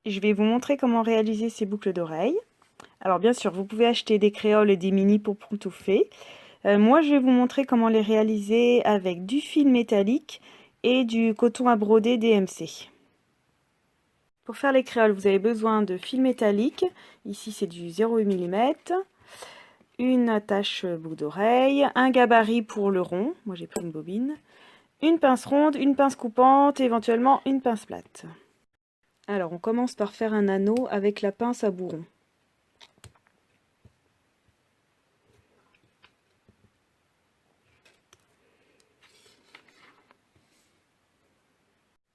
Je vais vous montrer comment réaliser ces boucles d'oreilles. Alors bien sûr, vous pouvez acheter des créoles et des mini pour pantoufler. Moi, je vais vous montrer comment les réaliser avec du fil métallique et du coton à broder DMC. Pour faire les créoles, vous avez besoin de fil métallique. Ici, c'est du 0,8 mm. Une attache boucle d'oreille, un gabarit pour le rond. Moi, j'ai pris une bobine. Une pince ronde, une pince coupante, et éventuellement une pince plate. Alors, on commence par faire un anneau avec la pince à bourron.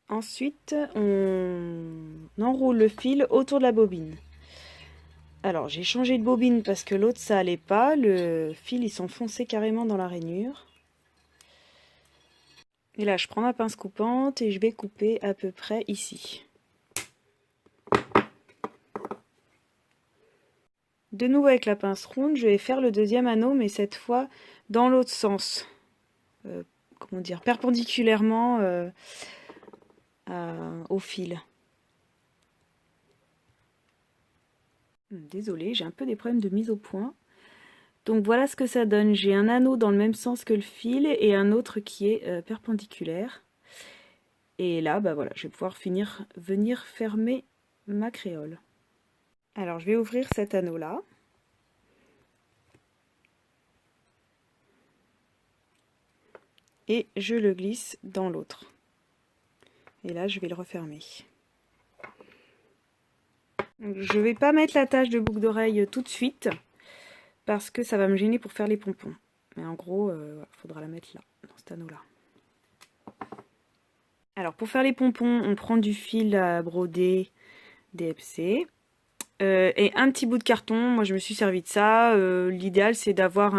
Ensuite, on enroule le fil autour de la bobine. Alors, j'ai changé de bobine parce que l'autre, ça allait pas. Le fil, il s'enfonçait carrément dans la rainure. Et là, je prends ma pince coupante et je vais couper à peu près ici. De nouveau avec la pince ronde, je vais faire le deuxième anneau, mais cette fois dans l'autre sens. Comment dire, perpendiculairement au fil. Désolée, j'ai un peu des problèmes de mise au point. Donc voilà ce que ça donne. J'ai un anneau dans le même sens que le fil et un autre qui est perpendiculaire. Et là, bah voilà, je vais pouvoir venir fermer ma créole. Alors je vais ouvrir cet anneau-là. Et je le glisse dans l'autre. Et là, je vais le refermer. Je ne vais pas mettre la tache de boucle d'oreille tout de suite parce que ça va me gêner pour faire les pompons. Mais en gros, il faudra la mettre là, dans cet anneau-là. Alors pour faire les pompons, on prend du fil à broder DFC et un petit bout de carton. Moi je me suis servi de ça. L'idéal c'est d'avoir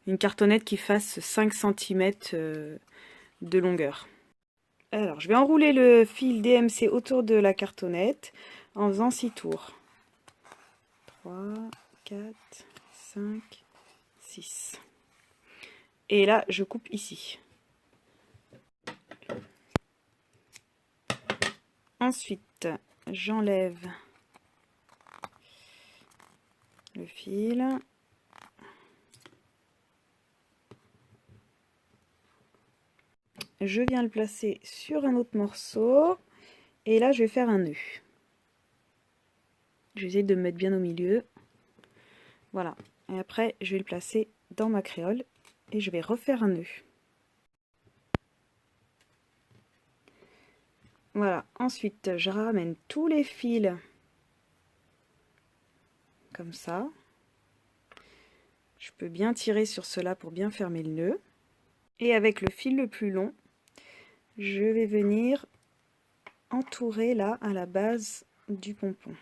une cartonnette qui fasse 5 cm de longueur. Alors je vais enrouler le fil DMC autour de la cartonnette en faisant 6 tours. 3, 4, 5, 6. Et là je coupe ici. Ensuite, j'enlève le fil. Je viens le placer sur un autre morceau. Et là, je vais faire un nœud. Je vais essayer de me mettre bien au milieu. Voilà. Et après, je vais le placer dans ma créole. Et je vais refaire un nœud. Voilà. Ensuite, je ramène tous les fils comme ça. Je peux bien tirer sur cela pour bien fermer le nœud. Et avec le fil le plus long, je vais venir entourer là à la base du pompon.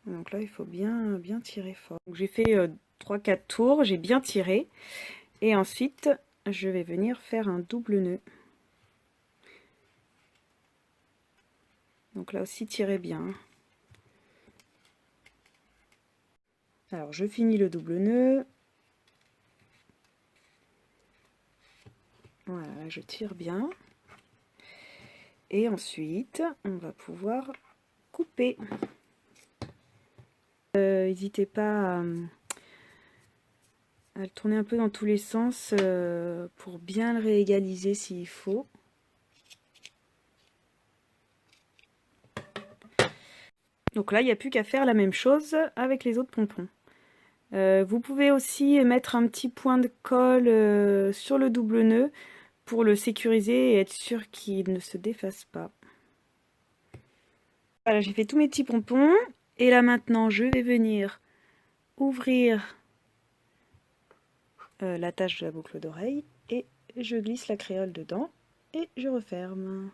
Donc là, il faut bien tirer fort. J'ai fait 3-4 tours, j'ai bien tiré. Et ensuite, je vais venir faire un double nœud. Donc là aussi, tirez bien. Alors, je finis le double nœud. Voilà, je tire bien. Et ensuite, on va pouvoir couper. N'hésitez pas à le tourner un peu dans tous les sens pour bien le réégaliser s'il faut. Donc là, il n'y a plus qu'à faire la même chose avec les autres pompons. Vous pouvez aussi mettre un petit point de colle sur le double nœud pour le sécuriser et être sûr qu'il ne se défasse pas. Voilà, j'ai fait tous mes petits pompons. Et là maintenant, je vais venir ouvrir l'attache de la boucle d'oreille et je glisse la créole dedans et je referme.